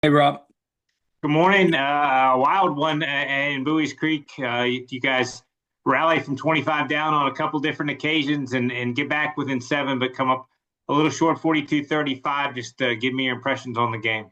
Hey, Rob. Good morning. A wild one in Bowie's Creek. You guys rally from 25 down on a couple different occasions and get back within seven, but come up a little short, 42-35. Just give me your impressions on the game.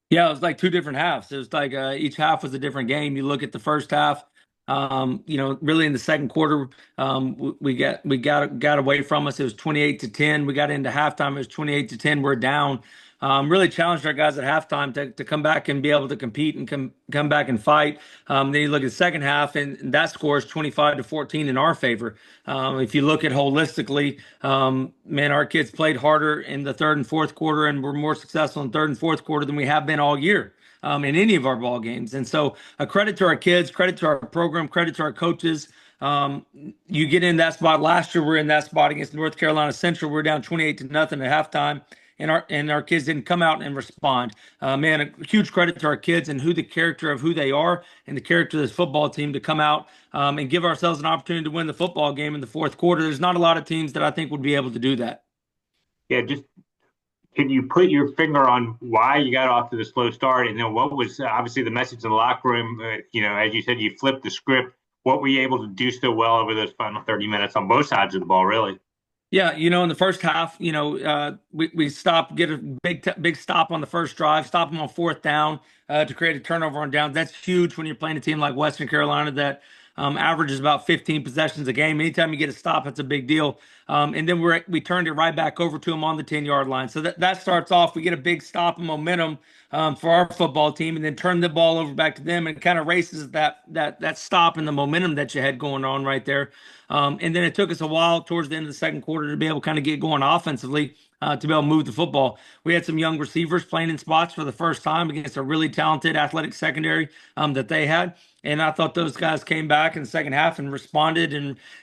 Yeah, it was like two different halves. It was like each half was a different game. You look at the first half, really in the second quarter, we got away from us. It was 28-10. We got into halftime. It was 28-10. We're down. Really challenged our guys at halftime to come back and be able to compete and come back and fight. Then you look at the second half, and that score is 25-14 in our favor. If you look at holistically, man, our kids played harder in the third and fourth quarter, and were more successful in third and fourth quarter than we have been all year in any of our ball games. And so, a credit to our kids, credit to our program, credit to our coaches. You get in that spot. Last year, we're in that spot against North Carolina Central. We're down 28-0 at halftime, and our kids didn't come out and respond. Man, a huge credit to our kids and who the character of who they are and the character of this football team to come out and give ourselves an opportunity to win the football game in the fourth quarter. There's not a lot of teams that I think would be able to do that. Yeah, just can you put your finger on why you got off to the slow start? And then what was obviously the message in the locker room? As you said, you flipped the script. What were you able to do so well over those final 30 minutes on both sides of the ball, really? Yeah, in the first half, we stopped, get a big stop on the first drive, stop them on fourth down to create a turnover on downs. That's huge when you're playing a team like Western Carolina that averages about 15 possessions a game. Anytime you get a stop, that's a big deal. And then we turned it right back over to them on the 10-yard line. So that starts off. We get a big stop and momentum for our football team, and then turn the ball over back to them, and kind of races that stop and the momentum that you had going on right there. And then it took us a while towards the end of the second quarter to be able to kind of get going offensively, to be able to move the football. We had some young receivers playing in spots for the first time against a really talented athletic secondary that they had. And I thought those guys came back in the second half and responded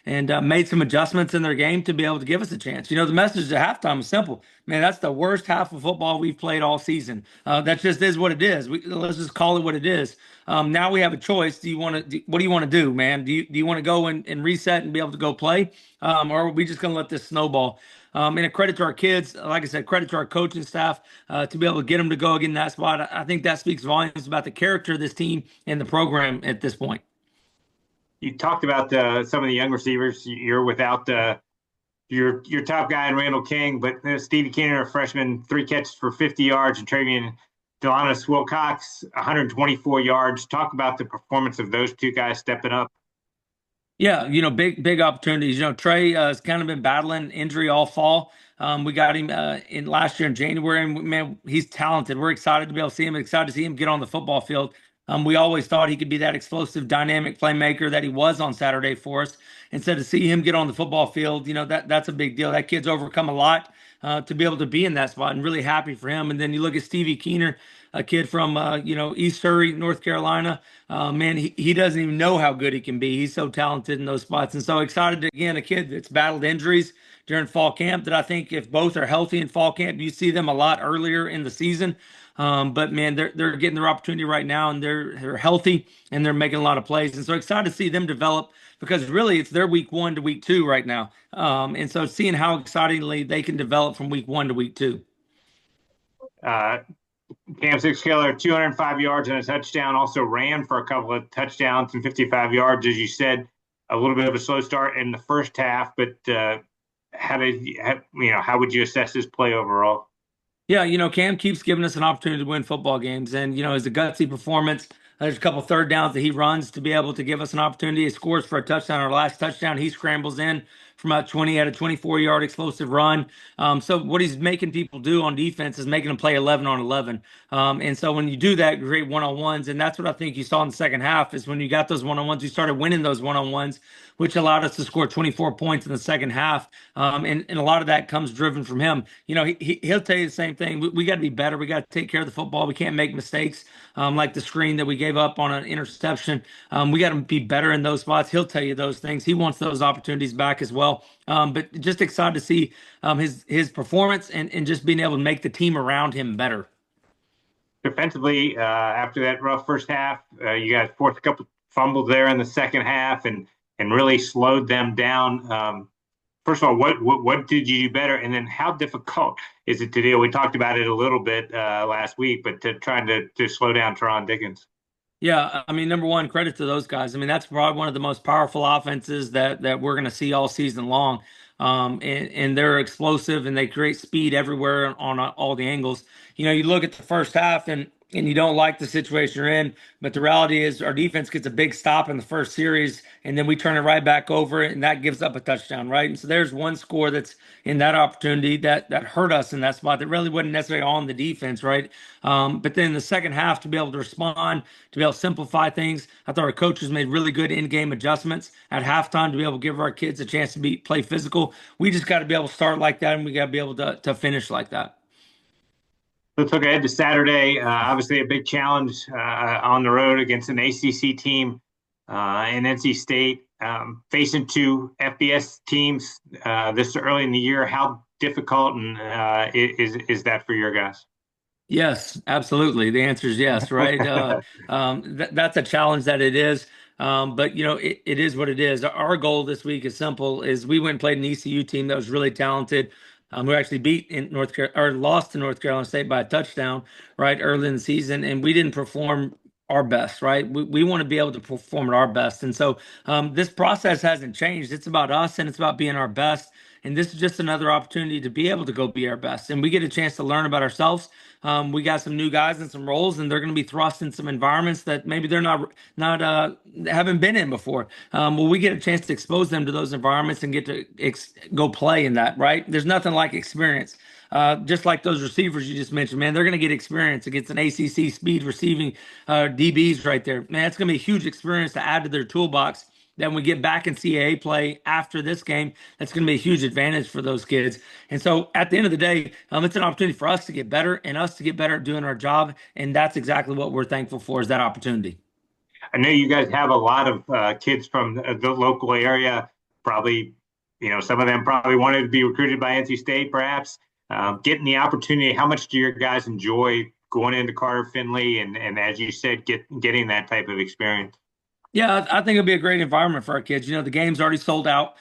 and made some adjustments in their game to be able to give us a chance. The message at halftime was simple. Man, that's the worst half of football we've played all season. That just is what it is. Let's just call it what it is. Now we have a choice. What do you want to do, man? Do you want to go and reset and be able to go play? Or are we just going to let this snowball? And a credit to our kids, like I said, credit to our coaching staff to be able to get them to go again in that spot. I think that speaks volumes about the character of this team and the program at this point. You talked about some of the young receivers. You're without your top guy in Randall King, but Stevie Keener, a freshman, 3 catches for 50 yards, and Travian Delonis Wilcox, 124 yards. Talk about the performance of those two guys stepping up. Yeah, big opportunities. Trey has kind of been battling injury all fall. We got him in last year in January, and man, he's talented. We're excited to be able to see him. Excited to see him get on the football field. We always thought he could be that explosive, dynamic playmaker that he was on Saturday for us. And so to see him get on the football field, that's a big deal. That kid's overcome a lot to be able to be in that spot, and really happy for him. And then you look at Stevie Keener, a kid from East Surrey, North Carolina. Man, he doesn't even know how good he can be. He's so talented in those spots, and so excited to, again, a kid that's battled injuries during fall camp. That I think if both are healthy in fall camp, you see them a lot earlier in the season. But man, they're getting their opportunity right now, and they're healthy, and they're making a lot of plays, and so excited to see them develop, because really it's their week 1 to week 2 right now. And so seeing how excitingly they can develop from week 1 to week 2. Uh, Cam Six Killer, 205 yards and a touchdown. Also ran for a couple of touchdowns and 55 yards, as you said. A little bit of a slow start in the first half, but how would you assess his play overall? Yeah, Cam keeps giving us an opportunity to win football games, and it's a gutsy performance. There's a couple third downs that he runs to be able to give us an opportunity. He scores for a touchdown. Our last touchdown, he scrambles in from about 20 at a 24-yard explosive run. So what he's making people do on defense is making them play 11 on 11. And so when you do that, great one-on-ones, and that's what I think you saw in the second half, is when you got those one-on-ones, you started winning those one-on-ones, which allowed us to score 24 points in the second half. And a lot of that comes driven from him. He'll tell you the same thing. We got to be better. We got to take care of the football. We can't make mistakes like the screen that we gave up on an interception. We got to be better in those spots. He'll tell you those things. He wants those opportunities back as well. But just excited to see his performance and just being able to make the team around him better. Defensively, after that rough first half, you guys forced a couple fumbles there in the second half and really slowed them down. first of all, what did you do better, and then how difficult is it to deal? We talked about it a little bit last week, but trying to slow down Teron Dickens. Yeah, I mean, number one, credit to those guys. I mean, that's probably one of the most powerful offenses that we're going to see all season long. And they're explosive and they create speed everywhere on all the angles. You know, you look at the first half and you don't like the situation you're in, but the reality is our defense gets a big stop in the first series, and then we turn it right back over, and that gives up a touchdown, right? And so there's one score that's in that opportunity that hurt us in that spot that really wasn't necessarily on the defense, right? But then the second half to be able to respond, to be able to simplify things. I thought our coaches made really good in-game adjustments at halftime to be able to give our kids a chance to play physical. We just got to be able to start like that, and we got to be able to finish like that. Let's look ahead to Saturday. Obviously, a big challenge on the road against an ACC team in NC State, facing two FBS teams this early in the year. How difficult and is that for your guys? Yes, absolutely. The answer is yes, right? That's a challenge that it is. But you know, it is what it is. Our goal this week is simple: is we went and played an ECU team that was really talented. We actually beat in North Carolina or lost to North Carolina State by a touchdown, right, early in the season, and we didn't perform our best, right? We want to be able to perform at our best, and so this process hasn't changed. It's about us, and it's about being our best. And this is just another opportunity to be able to go be our best, and we get a chance to learn about ourselves. We got some new guys and some roles, and they're going to be thrust in some environments that maybe they're not haven't been in before. Well, we get a chance to expose them to those environments and get to go play in that. Right? There's nothing like experience. Just like those receivers you just mentioned, man, they're going to get experience against an ACC speed receiving DBs right there. Man, it's going to be a huge experience to add to their toolbox. Then we get back in CAA play after this game. That's going to be a huge advantage for those kids. And so at the end of the day, it's an opportunity for us to get better and us to get better at doing our job. And that's exactly what we're thankful for, is that opportunity. I know you guys have a lot of kids from the local area. Probably, some of them probably wanted to be recruited by NC State, perhaps. Getting the opportunity, how much do your guys enjoy going into Carter Finley and as you said, getting that type of experience? Yeah, I think it'll be a great environment for our kids. You know, the game's already sold out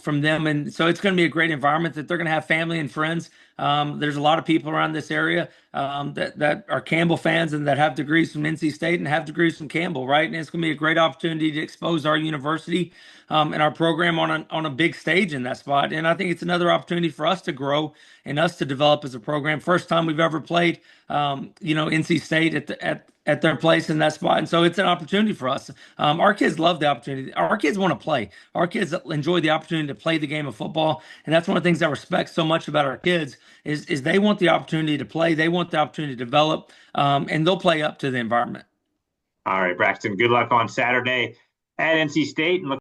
from them, and so it's going to be a great environment that they're going to have family and friends. There's a lot of people around this area that are Campbell fans and that have degrees from NC State and have degrees from Campbell, right? And it's going to be a great opportunity to expose our university and our program on a big stage in that spot. And I think it's another opportunity for us to grow and us to develop as a program. First time we've ever played, NC State at their place in that spot. And so it's an opportunity for us. Our kids love the opportunity. Our kids want to play. Our kids enjoy the opportunity to play the game of football. And that's one of the things I respect so much about our kids is they want the opportunity to play. They want the opportunity to develop, and they'll play up to the environment. All right, Braxton, good luck on Saturday at NC State and look